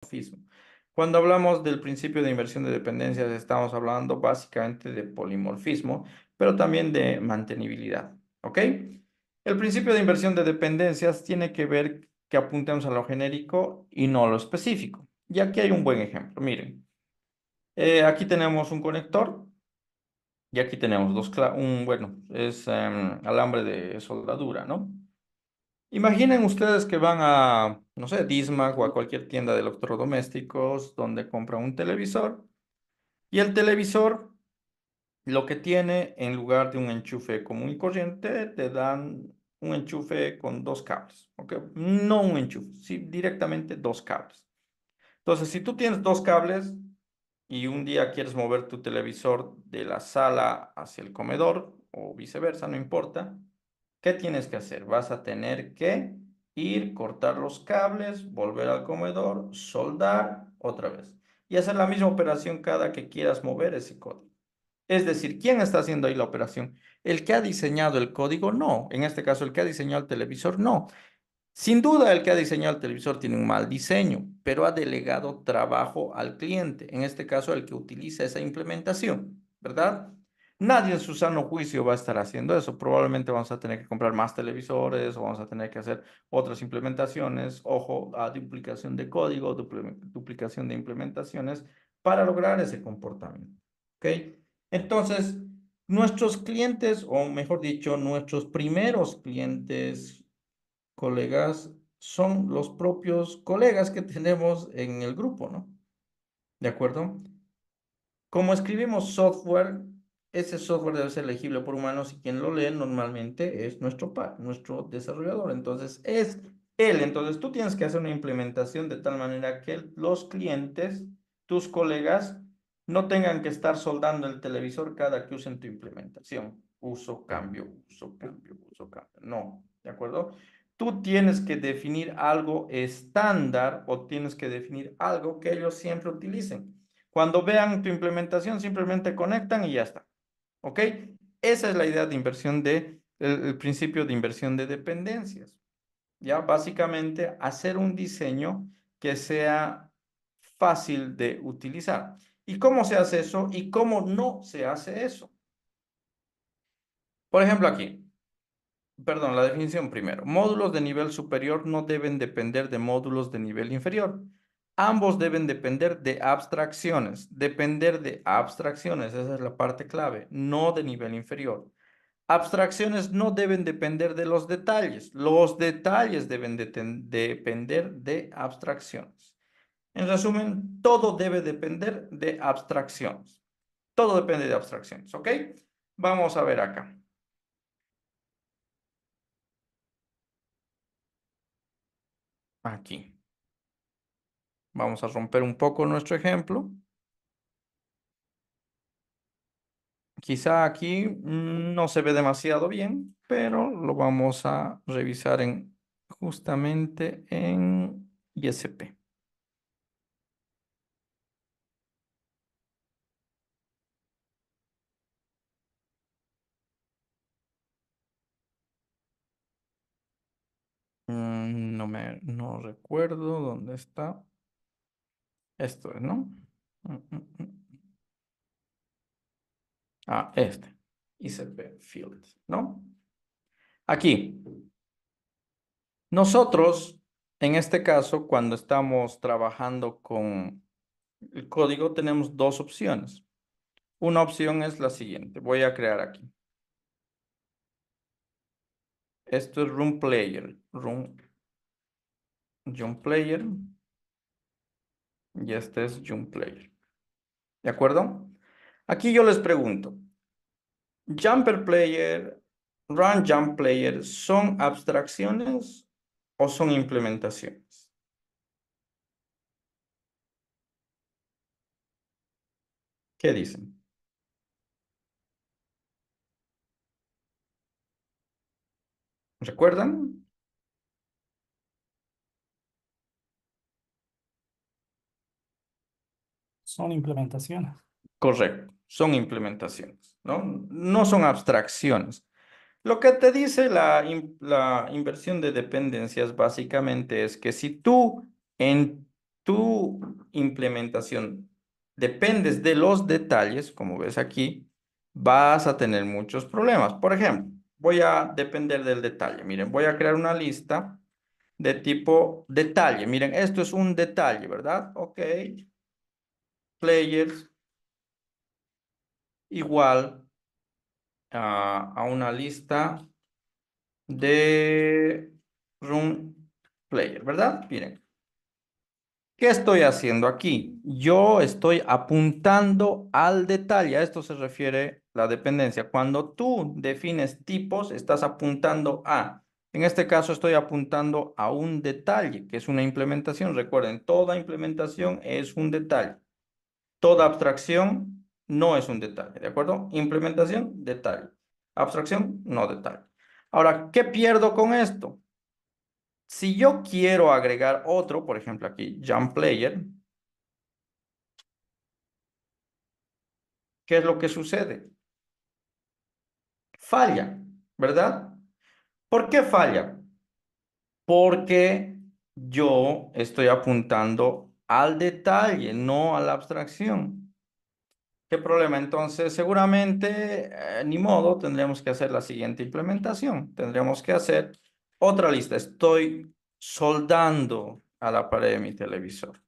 Polimorfismo. Cuando hablamos del principio de inversión de dependencias, estamos hablando básicamente de polimorfismo, pero también de mantenibilidad. ¿Ok? El principio de inversión de dependencias tiene que ver que apuntemos a lo genérico y no a lo específico. Y aquí hay un buen ejemplo. Miren, aquí tenemos un conector y aquí tenemos bueno, es alambre de soldadura, ¿no? Imaginen ustedes que van a, no sé, Dismag o a cualquier tienda de electrodomésticos donde compran un televisor y el televisor lo que tiene en lugar de un enchufe común y corriente te dan un enchufe con dos cables, ¿ok? No un enchufe, sí, directamente dos cables. Entonces, si tú tienes dos cables y un día quieres mover tu televisor de la sala hacia el comedor o viceversa, no importa. ¿Qué tienes que hacer? Vas a tener que ir, cortar los cables, volver al comedor, soldar otra vez y hacer la misma operación cada que quieras mover ese código. Es decir, ¿quién está haciendo ahí la operación? ¿El que ha diseñado el código? No. En este caso, el que ha diseñado el televisor, no. Sin duda, el que ha diseñado el televisor tiene un mal diseño, pero ha delegado trabajo al cliente, en este caso, el que utiliza esa implementación, ¿verdad? Nadie en su sano juicio va a estar haciendo eso. Probablemente vamos a tener que comprar más televisores o vamos a tener que hacer otras implementaciones, ojo, a duplicación de código, duplicación de implementaciones para lograr ese comportamiento, ¿ok? Entonces, nuestros clientes, o mejor dicho, nuestros primeros clientes colegas son los propios colegas que tenemos en el grupo, ¿no? ¿De acuerdo? Como escribimos software, ese software debe ser legible por humanos y quien lo lee normalmente es nuestro desarrollador. Entonces, es él. Entonces, tú tienes que hacer una implementación de tal manera que los clientes, tus colegas, no tengan que estar soldando el televisor cada que usen tu implementación. Uso, cambio, uso, cambio, uso, cambio. No, ¿de acuerdo? Tú tienes que definir algo estándar o tienes que definir algo que ellos siempre utilicen. Cuando vean tu implementación, simplemente conectan y ya está. ¿Ok? Esa es la idea de inversión el principio de inversión de dependencias. Ya, básicamente, hacer un diseño que sea fácil de utilizar. ¿Y cómo se hace eso? ¿Y cómo no se hace eso? Por ejemplo, aquí, perdón, la definición primero. Módulos de nivel superior no deben depender de módulos de nivel inferior. Ambos deben depender de abstracciones. Depender de abstracciones, esa es la parte clave, no de nivel inferior. Abstracciones no deben depender de los detalles. Los detalles deben depender de abstracciones. En resumen, todo debe depender de abstracciones. Todo depende de abstracciones, ¿ok? Vamos a ver acá. Aquí. Vamos a romper un poco nuestro ejemplo. Quizá aquí no se ve demasiado bien, pero lo vamos a revisar justamente en ISP. No recuerdo dónde está. Esto es, ¿no? Mm, mm, mm. Ah, este. ICP Field, ¿no? Aquí. Nosotros, en este caso, cuando estamos trabajando con el código, tenemos dos opciones. Una opción es la siguiente. Voy a crear aquí. Esto es Room Player. Jump Player. Y este es Jump Player. ¿De acuerdo? Aquí yo les pregunto. Jumper Player, Run Jump Player, ¿son abstracciones o son implementaciones? ¿Qué dicen? ¿Recuerdan? Son implementaciones. Correcto, son implementaciones, ¿no? No son abstracciones. Lo que te dice la inversión de dependencias básicamente es que si tú en tu implementación dependes de los detalles, como ves aquí, vas a tener muchos problemas. Por ejemplo, voy a depender del detalle. Miren, voy a crear una lista de tipo detalle. Miren, esto es un detalle, ¿verdad? Ok. Players igual a una lista de room player, ¿verdad? Miren, ¿qué estoy haciendo aquí? Yo estoy apuntando al detalle. A esto se refiere la dependencia. Cuando tú defines tipos, estás apuntando a. En este caso estoy apuntando a un detalle, que es una implementación. Recuerden, toda implementación es un detalle. Toda abstracción no es un detalle, ¿de acuerdo? Implementación, detalle. Abstracción, no detalle. Ahora, ¿qué pierdo con esto? Si yo quiero agregar otro, por ejemplo aquí, jump player, ¿qué es lo que sucede? Falla, ¿verdad? ¿Por qué falla? Porque yo estoy apuntando al detalle, no a la abstracción. ¿Qué problema? Entonces, seguramente, ni modo, tendremos que hacer la siguiente implementación. Tendremos que hacer otra lista. Estoy soldando a la pared de mi televisor.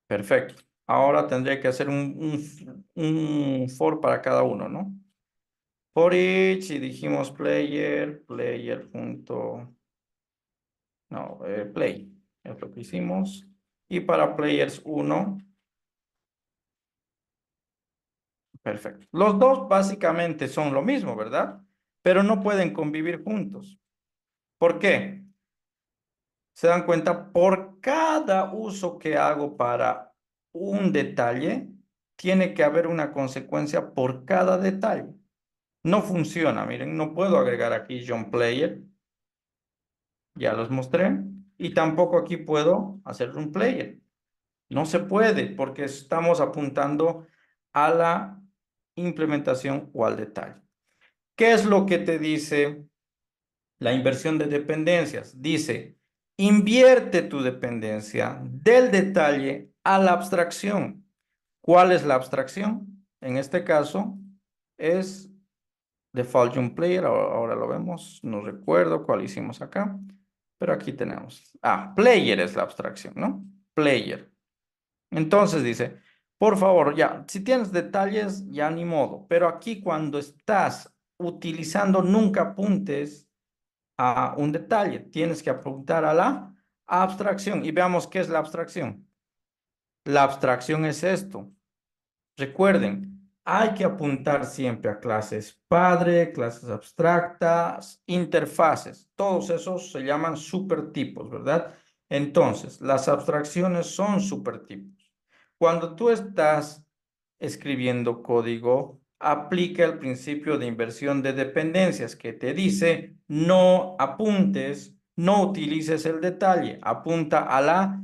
Perfecto. Ahora tendré que hacer un for para cada uno, ¿no? For each, y dijimos player punto, no, play. Es lo que hicimos. Y para players uno, perfecto. Los dos básicamente son lo mismo, ¿verdad? Pero no pueden convivir juntos. ¿Por qué? Se dan cuenta, por cada uso que hago para un detalle, tiene que haber una consecuencia por cada detalle. No funciona, miren, no puedo agregar aquí John Player, ya los mostré, y tampoco aquí puedo hacer un player. No se puede porque estamos apuntando a la implementación o al detalle. ¿Qué es lo que te dice la inversión de dependencias? Dice, invierte tu dependencia del detalle a la abstracción. ¿Cuál es la abstracción? En este caso es Default Jump Player, ahora lo vemos, no recuerdo cuál hicimos acá, pero aquí tenemos. Player es la abstracción, ¿no? Player. Entonces dice, por favor, ya, si tienes detalles, ya ni modo, pero aquí cuando estás utilizando, nunca apuntes a un detalle, tienes que apuntar a la abstracción y veamos qué es la abstracción. La abstracción es esto. Recuerden, hay que apuntar siempre a clases padre, clases abstractas, interfaces. Todos esos se llaman supertipos, ¿verdad? Entonces, las abstracciones son supertipos. Cuando tú estás escribiendo código, aplica el principio de inversión de dependencias que te dice no apuntes, no utilices el detalle, apunta a la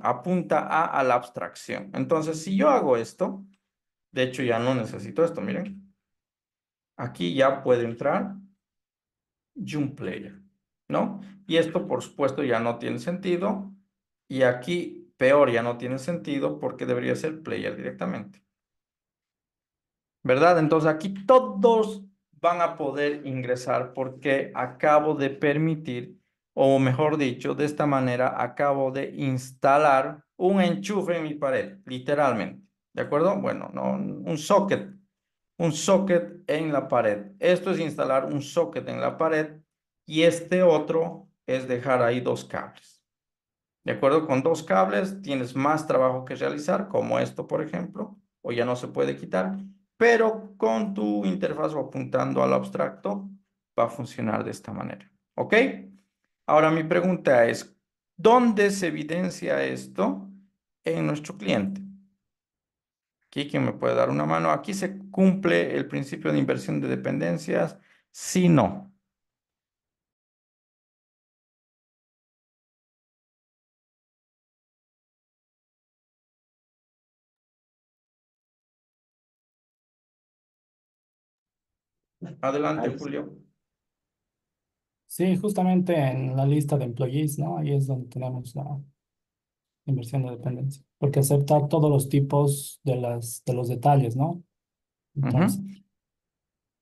apunta a la abstracción. Entonces, si yo hago esto, de hecho ya no necesito esto, miren. Aquí ya puede entrar Jump Player, ¿no? Y esto, por supuesto, ya no tiene sentido. Y aquí, peor, ya no tiene sentido porque debería ser Player directamente. ¿Verdad? Entonces aquí todos van a poder ingresar porque acabo de permitir, o mejor dicho, de esta manera acabo de instalar un enchufe en mi pared, literalmente. ¿De acuerdo? Bueno, no, un socket en la pared. Esto es instalar un socket en la pared y este otro es dejar ahí dos cables. ¿De acuerdo? Con dos cables tienes más trabajo que realizar, como esto, por ejemplo, o ya no se puede quitar, pero con tu interfaz o apuntando al abstracto va a funcionar de esta manera. ¿Ok? Ahora mi pregunta es, ¿dónde se evidencia esto en nuestro cliente? Aquí, ¿quién me puede dar una mano? Aquí se cumple el principio de inversión de dependencias. Si no. Adelante, Ahí, Julio. Sí, justamente en la lista de employees, ¿no? Ahí es donde tenemos la inversión de dependencia, porque acepta todos los tipos de los detalles, ¿no? Entonces, Ujú.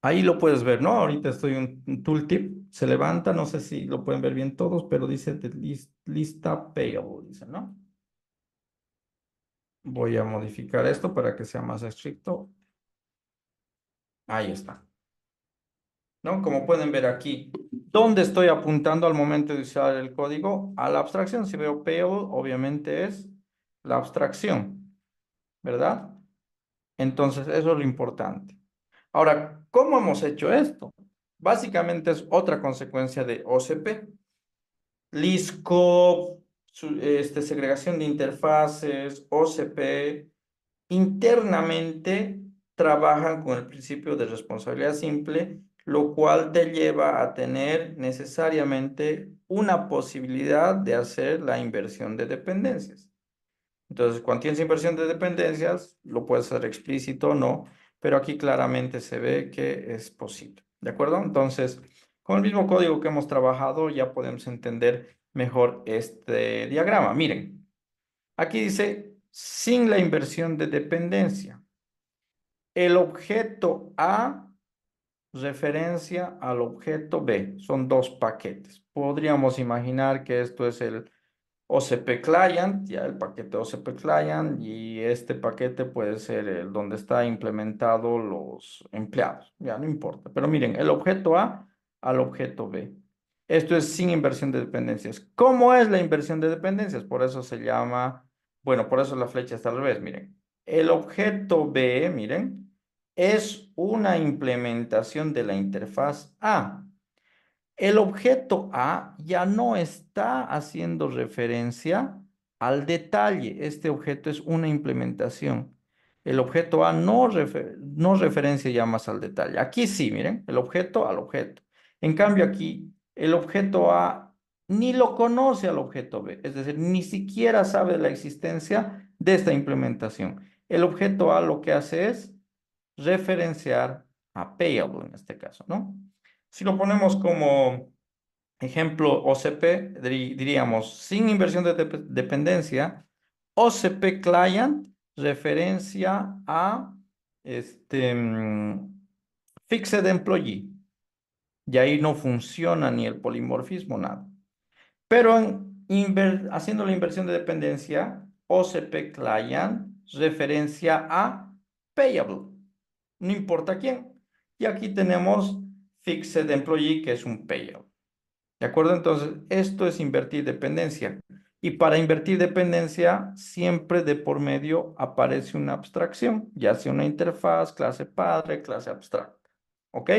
Ahí lo puedes ver, ¿no? Ahorita estoy en un tooltip, se levanta, no sé si lo pueden ver bien todos, pero dice lista payable, dice, ¿no? Voy a modificar esto para que sea más estricto. Ahí está, ¿no? Como pueden ver aquí, ¿dónde estoy apuntando al momento de usar el código? A la abstracción. Si veo payable, obviamente es la abstracción, ¿verdad? Entonces, eso es lo importante. Ahora, ¿cómo hemos hecho esto? Básicamente es otra consecuencia de OCP. LISCO, segregación de interfaces, OCP, internamente trabajan con el principio de responsabilidad simple, lo cual te lleva a tener necesariamente una posibilidad de hacer la inversión de dependencias. Entonces, cuando tienes inversión de dependencias, lo puedes hacer explícito o no, pero aquí claramente se ve que es posible. ¿De acuerdo? Entonces, con el mismo código que hemos trabajado, ya podemos entender mejor este diagrama. Miren, aquí dice, sin la inversión de dependencia, el objeto A referencia al objeto B. Son dos paquetes. Podríamos imaginar que esto es el OCP Client, ya el paquete OCP Client, y este paquete puede ser el donde está implementado los empleados, ya no importa. Pero miren, el objeto A al objeto B. Esto es sin inversión de dependencias. ¿Cómo es la inversión de dependencias? Por eso se llama, bueno, por eso la flecha está al revés, miren. El objeto B, miren, es una implementación de la interfaz A. El objeto A ya no está haciendo referencia al detalle. Este objeto es una implementación. El objeto A no referencia ya más al detalle. Aquí sí, miren, el objeto al objeto. En cambio aquí, el objeto A ni lo conoce al objeto B, es decir, ni siquiera sabe de la existencia de esta implementación. El objeto A lo que hace es referenciar a payable en este caso, ¿no? Si lo ponemos como ejemplo OCP, diríamos, sin inversión de dependencia, OCP Client referencia a Fixed Employee. Y ahí no funciona ni el polimorfismo, nada. Pero haciendo la inversión de dependencia, OCP Client referencia a Payable. No importa quién. Y aquí tenemos Fixed Employee, que es un Payable. ¿De acuerdo? Entonces, esto es invertir dependencia. Y para invertir dependencia, siempre de por medio aparece una abstracción, ya sea una interfaz, clase padre, clase abstracta. ¿Ok?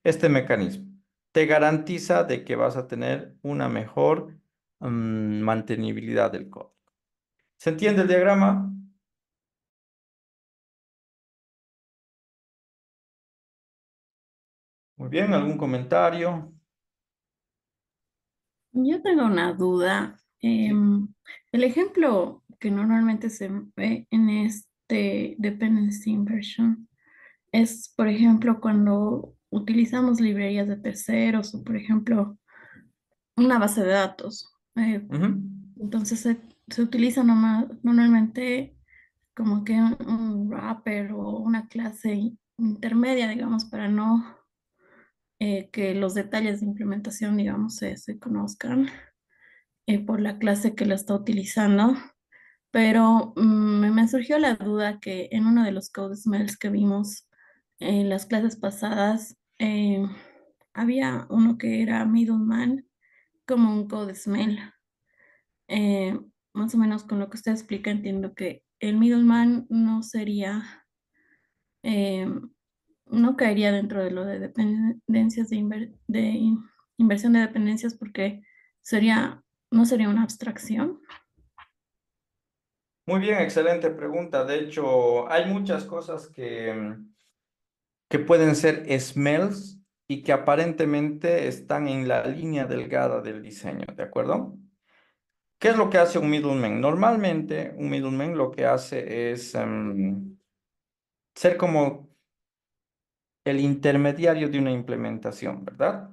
Este mecanismo te garantiza de que vas a tener una mejor mantenibilidad del código. ¿Se entiende el diagrama? Muy bien, ¿algún comentario? Yo tengo una duda. Sí. El ejemplo que normalmente se ve en este dependency inversion es, por ejemplo, cuando utilizamos librerías de terceros o, por ejemplo, una base de datos. Ujú. Entonces se utiliza normalmente como que un wrapper o una clase intermedia, digamos, para no que los detalles de implementación, digamos, se conozcan por la clase que la está utilizando. Pero me surgió la duda que en uno de los code smells que vimos en las clases pasadas, había uno que era middleman como un code smell. Eh, Más o menos con lo que usted explica, entiendo que el middleman no sería, eh, no caería dentro de lo de dependencias inversión de dependencias porque sería, no sería una abstracción. Muy bien, excelente pregunta. De hecho, hay muchas cosas que pueden ser smells y que aparentemente están en la línea delgada del diseño, ¿de acuerdo? ¿Qué es lo que hace un middleman? Normalmente, un middleman lo que hace es ser como el intermediario de una implementación, ¿verdad?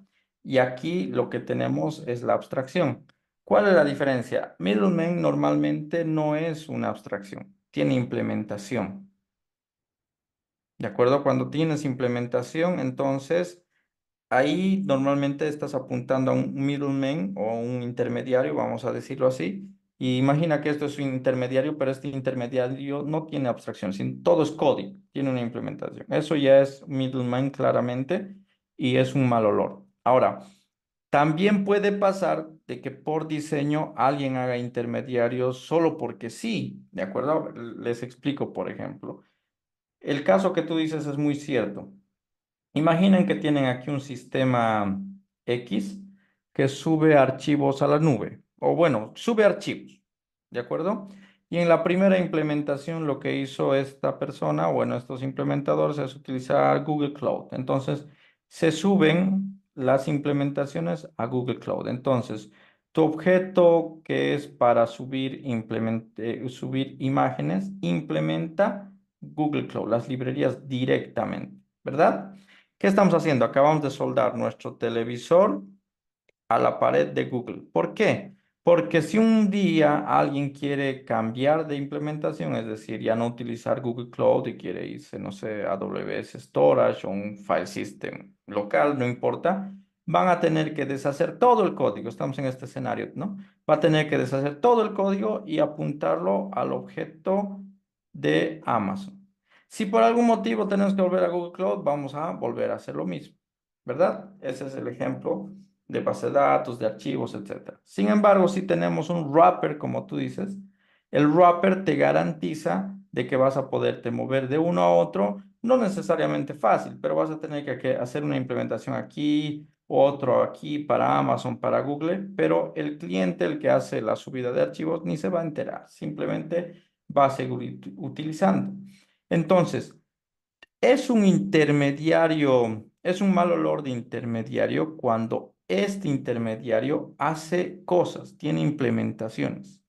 y aquí lo que tenemos es la abstracción. ¿Cuál es la diferencia? Middleman normalmente no es una abstracción, tiene implementación. ¿De acuerdo? Cuando tienes implementación, entonces ahí normalmente estás apuntando a un middleman o un intermediario, vamos a decirlo así. Y imagina que esto es un intermediario, pero este intermediario no tiene abstracción, sino todo es código, tiene una implementación. Eso ya es middleman claramente y es un mal olor. Ahora, también puede pasar de que por diseño alguien haga intermediarios solo porque sí, ¿de acuerdo? Les explico, por ejemplo. El caso que tú dices es muy cierto. Imaginen que tienen aquí un sistema X que sube archivos a la nube, o bueno, sube archivos, ¿de acuerdo? Y en la primera implementación lo que hizo esta persona, bueno, estos implementadores es utilizar Google Cloud. Entonces, se suben las implementaciones a Google Cloud. Entonces, tu objeto que es para subir imágenes, implementa Google Cloud, las librerías directamente, ¿verdad? ¿Qué estamos haciendo? Acabamos de soldar nuestro televisor a la pared de Google. ¿Por qué? Porque si un día alguien quiere cambiar de implementación, es decir, ya no utilizar Google Cloud y quiere irse, no sé, a AWS Storage o un file system local, no importa, van a tener que deshacer todo el código. Estamos en este escenario, ¿no? Va a tener que deshacer todo el código y apuntarlo al objeto de Amazon. Si por algún motivo tenemos que volver a Google Cloud, vamos a volver a hacer lo mismo, ¿verdad? Ese es el ejemplo de base de datos, de archivos, etcétera. Sin embargo, si tenemos un wrapper, como tú dices, el wrapper te garantiza de que vas a poderte mover de uno a otro, no necesariamente fácil, pero vas a tener que hacer una implementación aquí, otro aquí para Amazon, para Google, pero el cliente, el que hace la subida de archivos, ni se va a enterar, simplemente va a seguir utilizando. Entonces, es un intermediario, es un mal olor de intermediario cuando este intermediario hace cosas, tiene implementaciones.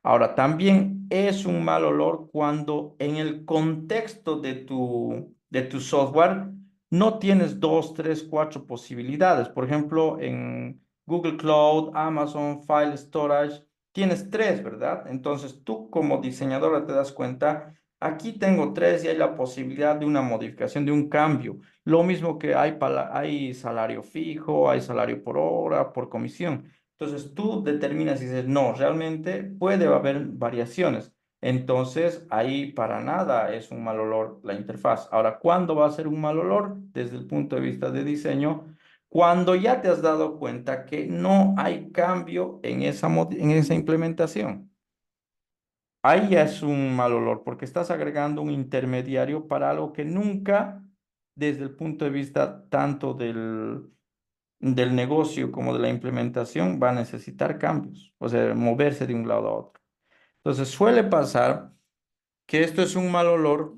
Ahora, también es un mal olor cuando en el contexto de tu software no tienes dos, tres, cuatro posibilidades. Por ejemplo, en Google Cloud, Amazon, File Storage, tienes tres, ¿verdad? Entonces tú como diseñadora te das cuenta, aquí tengo tres y hay la posibilidad de una modificación, de un cambio. Lo mismo que hay salario fijo, hay salario por hora, por comisión. Entonces tú determinas y dices, no, realmente puede haber variaciones. Entonces ahí para nada es un mal olor la interfaz. Ahora, ¿cuándo va a ser un mal olor desde el punto de vista de diseño? Cuando ya te has dado cuenta que no hay cambio en esa implementación. Ahí ya es un mal olor porque estás agregando un intermediario para algo que nunca, desde el punto de vista tanto del negocio como de la implementación, va a necesitar cambios, o sea, moverse de un lado a otro. Entonces, suele pasar que esto es un mal olor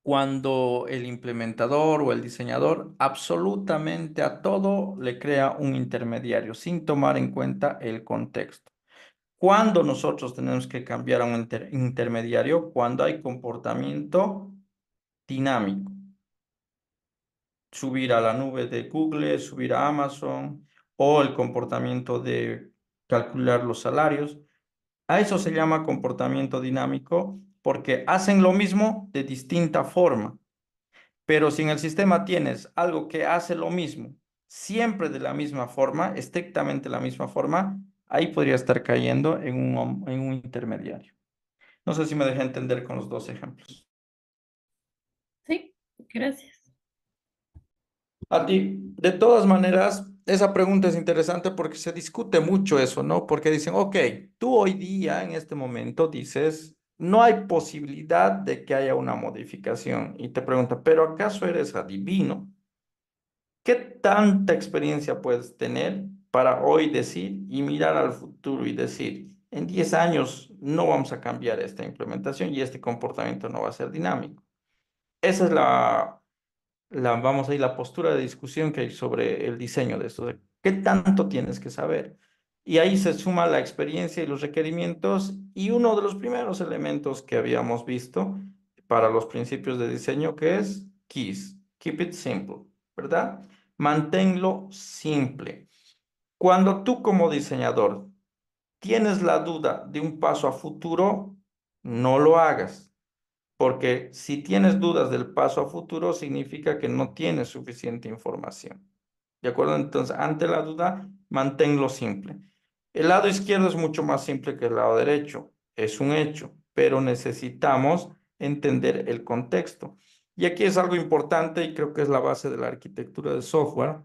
cuando el implementador o el diseñador absolutamente a todo le crea un intermediario sin tomar en cuenta el contexto. Cuando nosotros tenemos que cambiar a un intermediario, cuando hay comportamiento dinámico, subir a la nube de Google, subir a Amazon o el comportamiento de calcular los salarios. A eso se llama comportamiento dinámico porque hacen lo mismo de distinta forma. Pero si en el sistema tienes algo que hace lo mismo, siempre de la misma forma, estrictamente la misma forma, ahí podría estar cayendo en un intermediario. No sé si me dejé entender con los dos ejemplos. Sí, gracias. A ti, de todas maneras, esa pregunta es interesante porque se discute mucho eso, ¿no? Porque dicen, ok, tú hoy día, en este momento, dices, no hay posibilidad de que haya una modificación. Y te pregunta, ¿pero acaso eres adivino? ¿Qué tanta experiencia puedes tener para hoy decir y mirar al futuro y decir, en 10 años no vamos a cambiar esta implementación y este comportamiento no va a ser dinámico? Esa es vamos a ir, la postura de discusión que hay sobre el diseño de esto, de qué tanto tienes que saber. Y ahí se suma la experiencia y los requerimientos y uno de los primeros elementos que habíamos visto para los principios de diseño que es KISS, Keep It Simple, ¿verdad? Manténlo simple. Cuando tú como diseñador tienes la duda de un paso a futuro, no lo hagas, porque si tienes dudas del paso a futuro, significa que no tienes suficiente información. ¿De acuerdo? Entonces, ante la duda, manténlo simple. El lado izquierdo es mucho más simple que el lado derecho, es un hecho, pero necesitamos entender el contexto. Y aquí es algo importante y creo que es la base de la arquitectura de software,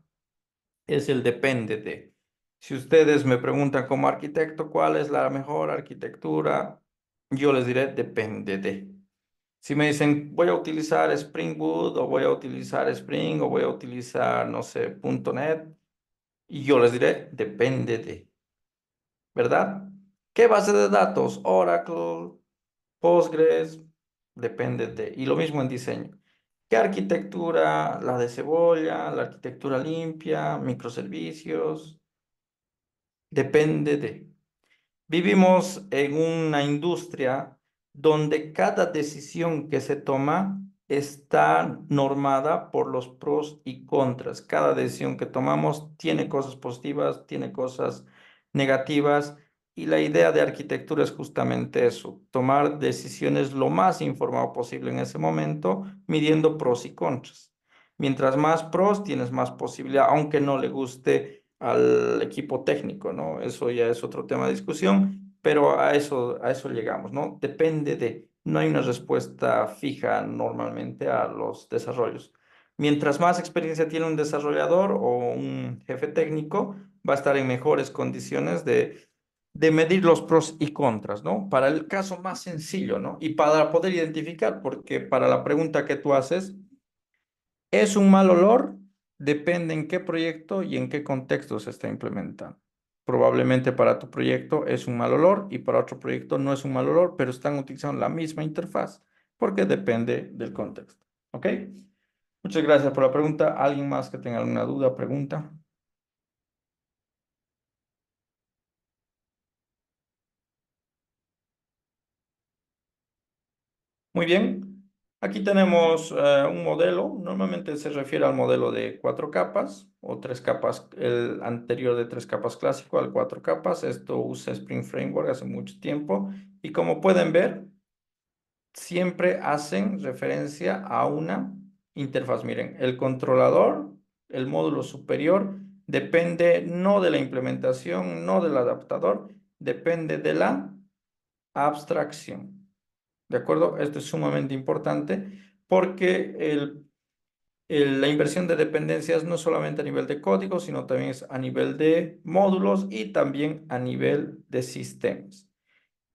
es el depende de. Si ustedes me preguntan como arquitecto cuál es la mejor arquitectura, yo les diré depende de. Si me dicen voy a utilizar Spring Boot o voy a utilizar Spring o voy a utilizar, no sé, .NET, y yo les diré depende de, ¿verdad? ¿Qué base de datos? Oracle, Postgres, depende de. Y lo mismo en diseño. ¿Qué arquitectura? La de cebolla, la arquitectura limpia, microservicios, depende de. Vivimos en una industria donde cada decisión que se toma está normada por los pros y contras. Cada decisión que tomamos tiene cosas positivas, tiene cosas negativas, y la idea de arquitectura es justamente eso, tomar decisiones lo más informado posible en ese momento, midiendo pros y contras. Mientras más pros, tienes más posibilidad, aunque no le guste al equipo técnico, ¿no? Eso ya es otro tema de discusión, pero a eso llegamos, ¿no? Depende de, no hay una respuesta fija normalmente a los desarrollos. Mientras más experiencia tiene un desarrollador o un jefe técnico, va a estar en mejores condiciones de medir los pros y contras, ¿no? Para el caso más sencillo, ¿no? Y para poder identificar, porque para la pregunta que tú haces, ¿es un mal olor? Depende en qué proyecto y en qué contexto se está implementando. Probablemente para tu proyecto es un mal olor y para otro proyecto no es un mal olor, pero están utilizando la misma interfaz porque depende del contexto. ¿Ok? Muchas gracias por la pregunta. ¿Alguien más que tenga alguna duda, pregunta? Muy bien. Aquí tenemos un modelo. Normalmente se refiere al modelo de 4 capas o 3 capas, el anterior de 3 capas clásico al 4 capas. Esto usa Spring Framework hace mucho tiempo. Y como pueden ver, siempre hacen referencia a una interfaz. Miren, el controlador, el módulo superior, depende no de la implementación, no del adaptador, depende de la abstracción. ¿De acuerdo? Esto es sumamente importante porque la inversión de dependencias no solamente a nivel de código, sino también es a nivel de módulos y también a nivel de sistemas.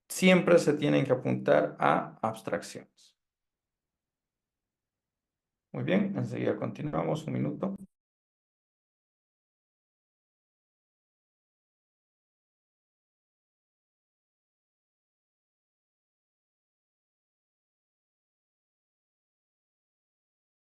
Siempre se tienen que apuntar a abstracciones. Muy bien, enseguida continuamos, un minuto.